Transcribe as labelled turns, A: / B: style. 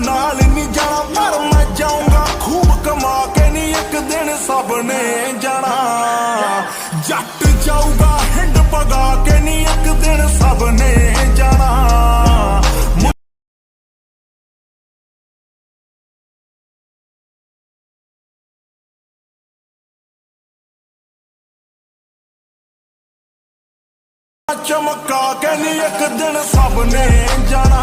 A: नाल नहीं जाना पर मैं जाऊंगा खूब कमा के नी एक दिन सबने जाना जट जाऊगा हिंड पगा के नी एक दिन सबने जाना चमका के नी एक दिन सबने जाना